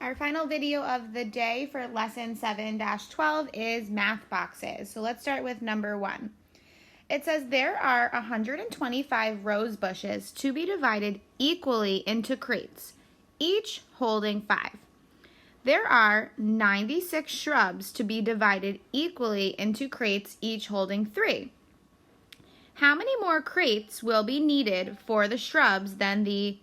Our final video of the day for lesson 7-12 is math boxes. So let's start with number 1. It says there are 125 rose bushes to be divided equally into crates, each holding 5. There are 96 shrubs to be divided equally into crates, each holding 3. How many more crates will be needed for the shrubs than the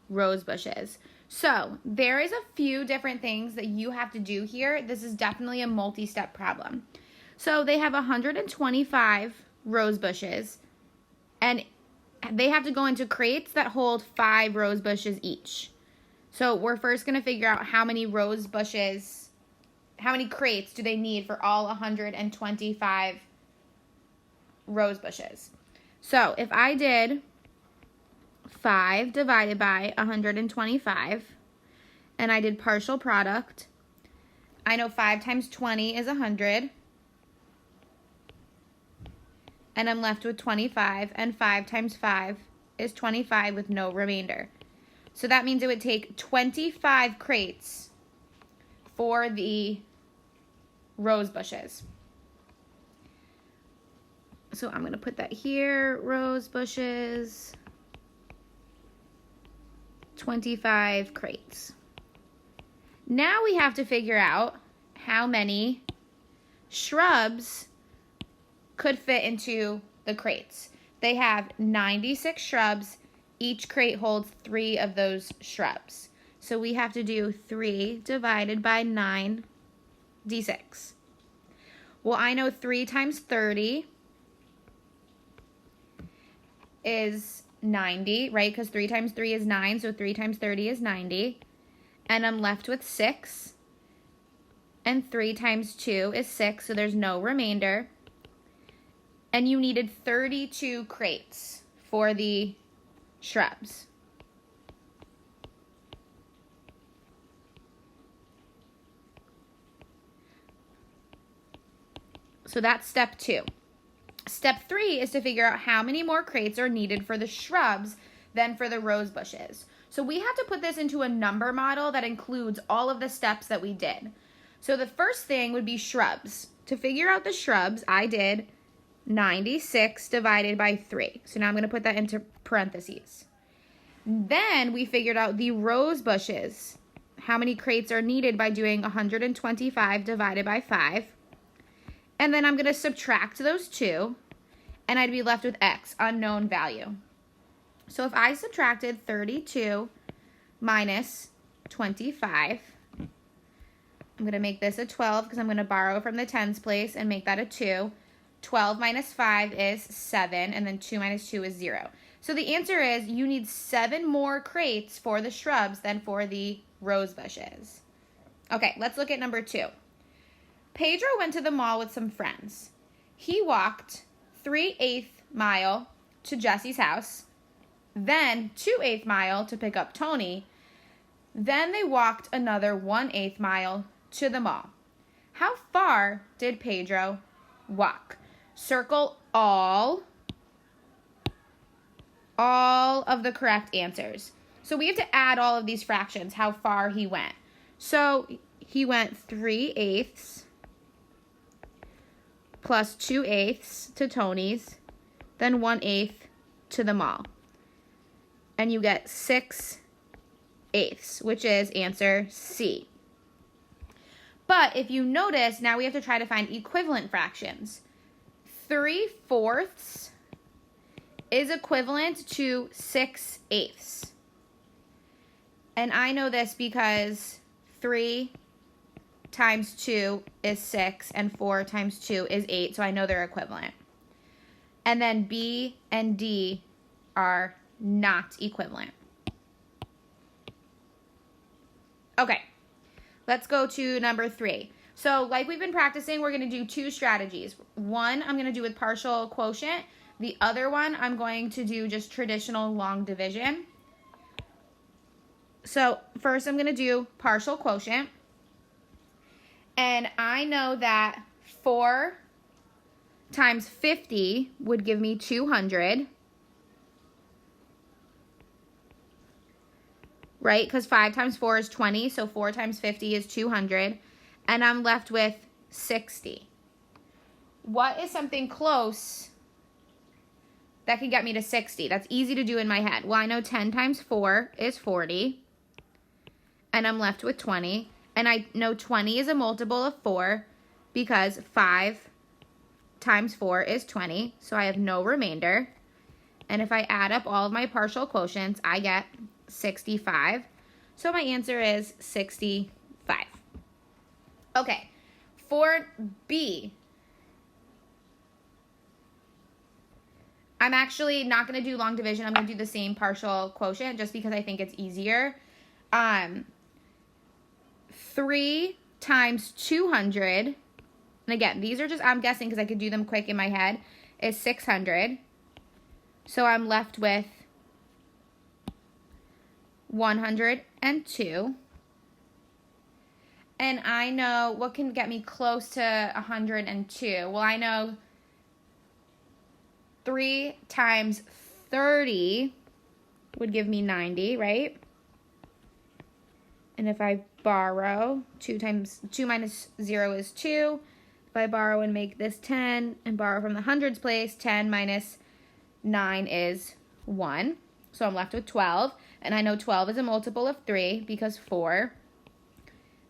rose bushes? So there is a few different things that you have to do here. This is definitely a multi-step problem. So they have 125 rose bushes, and they have to go into crates that hold 5 rose bushes each. So we're first going to figure out how many rose bushes, how many crates do they need for all 125 rose bushes. So if I did 5 divided by 125, and I did partial product, I know 5 times 20 is 100, and I'm left with 25, and 5 times 5 is 25 with no remainder. So that means it would take 25 crates for the rose bushes. So I'm going to put that here, rose bushes, 25 crates. Now we have to figure out how many shrubs could fit into the crates. They have 96 shrubs. Each crate holds 3 of those shrubs. So we have to do 3 divided by 96. Well, I know 3 times 30 is 90, right? Because 3 times 3 is 9, so 3 times 30 is 90. And I'm left with 6. And 3 times 2 is 6, so there's no remainder. And you needed 32 crates for the shrubs. So that's step 2. Step 3 is to figure out how many more crates are needed for the shrubs than for the rose bushes. So we have to put this into a number model that includes all of the steps that we did. So the first thing would be shrubs. To figure out the shrubs, I did 96 divided by 3. So now I'm going to put that into parentheses. Then we figured out the rose bushes. How many crates are needed by doing 125 divided by 5. And then I'm going to subtract those 2, and I'd be left with X, unknown value. So if I subtracted 32 minus 25, I'm going to make this a 12 because I'm going to borrow from the tens place and make that a 2. 12 minus 5 is 7, and then 2 minus 2 is 0. So the answer is you need 7 more crates for the shrubs than for the rose bushes. Okay, let's look at number 2. Pedro went to the mall with some friends. He walked 3/8 mile to Jesse's house, then 2/8 mile to pick up Tony. Then they walked another 1/8 mile to the mall. How far did Pedro walk? Circle all of the correct answers. So we have to add all of these fractions, how far he went. So he went 3/8 plus 2/8 to Tony's, then 1/8 to the mall. And you get 6/8, which is answer C. But if you notice, now we have to try to find equivalent fractions. 3/4 is equivalent to 6/8. And I know this because 3 times 2 is 6, and 4 times 2 is 8, so I know they're equivalent. And then B and D are not equivalent. Okay, let's go to number 3. So like we've been practicing, we're going to do 2 strategies. One I'm going to do with partial quotient. The other one I'm going to do just traditional long division. So first I'm going to do partial quotient. And I know that 4 times 50 would give me 200. right? Because 5 times 4 is 20, so 4 times 50 is 200, and I'm left with 60. What is something close that can get me to 60? That's easy to do in my head. Well, I know 10 times 4 is 40, and I'm left with 20, and I know 20 is a multiple of 4 because 5 times 4 is 20, so I have no remainder. And if I add up all of my partial quotients, I get 65. So my answer is 65. Okay, for B, I'm actually not going to do long division. I'm going to do the same partial quotient just because I think it's easier. 3 times 200, and again, these are just, I'm guessing because I could do them quick in my head, is 600. So I'm left with 102. And I know what can get me close to 102. Well, I know 3 times 30 would give me 90, right? And if I borrow, 2 minus 0 is 2. If I borrow and make this 10 and borrow from the hundreds place, 10 minus 9 is 1. So I'm left with 12. And I know 12 is a multiple of 3 because 4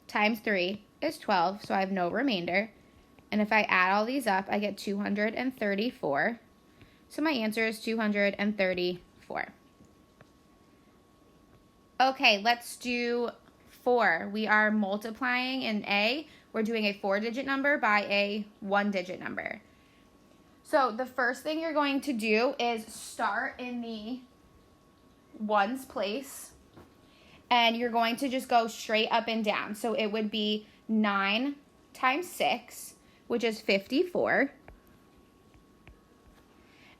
times 3 is 12. So I have no remainder. And if I add all these up, I get 234. So my answer is 234. Okay, let's do 4. We are multiplying in A. We're doing a 4-digit number by a 1-digit number. So the first thing you're going to do is start in the ones place. And you're going to just go straight up and down. So it would be 9 times 6, which is 54.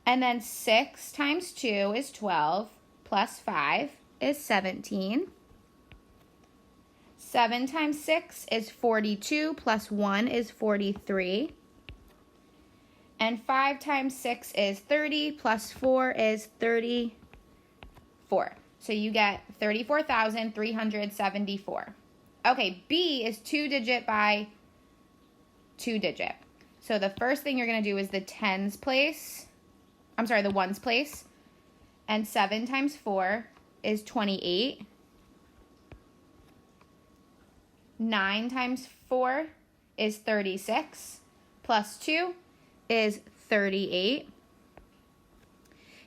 And then 6 times 2 is 12, plus 5 is 17. 7 times 6 is 42, plus 1 is 43. And 5 times 6 is 30, plus 4 is 34. So you get 34,374. Okay, B is 2-digit by 2-digit. So the first thing you're going to do is the tens place. I'm sorry, the ones place. And 7 times 4 is 28. 9 times 4 is 36. Plus 2 is 38.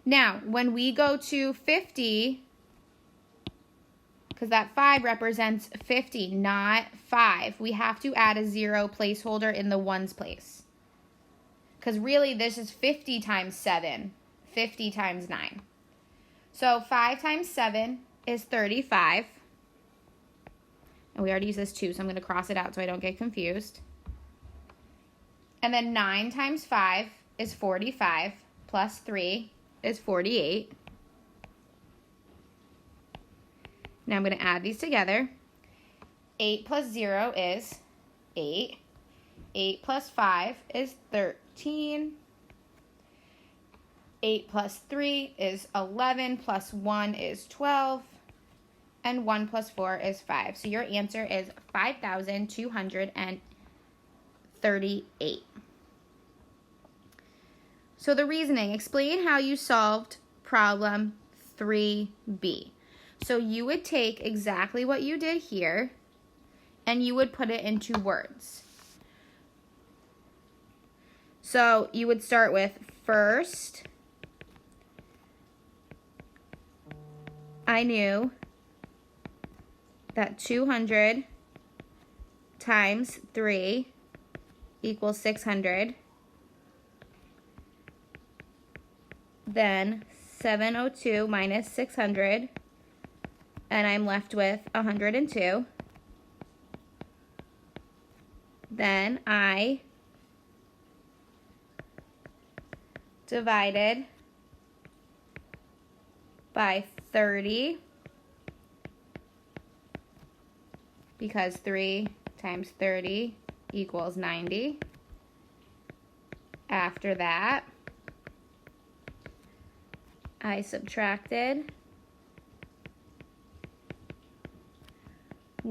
Now, when we go to 50, because that 5 represents 50, not 5, we have to add a 0 placeholder in the ones place. Because really, this is 50 times 7, 50 times 9. So 5 times 7 is 35. And we already used this 2, so I'm going to cross it out so I don't get confused. And then 9 times 5 is 45, plus 3 is 48. Now I'm going to add these together. 8 plus 0 is 8. 8 plus 5 is 13. 8 plus 3 is 11, plus 1 is 12. And 1 plus 4 is 5. So your answer is 5,238. So the reasoning, explain how you solved problem 3B. So you would take exactly what you did here and you would put it into words. So you would start with first, I knew that 200 times 3 equals 600. Then 702 minus 600, and I'm left with 102. Then I divided by 30, because 3 times 30 equals 90. After that, I subtracted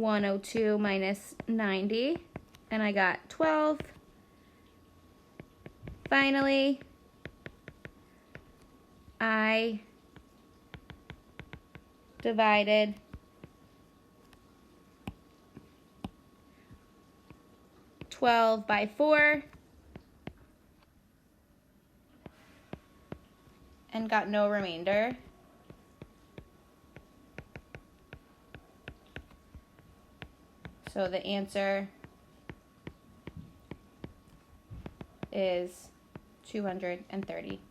102 minus 90, and I got 12. Finally, I divided 12 by 4 and got no remainder. So the answer is 230.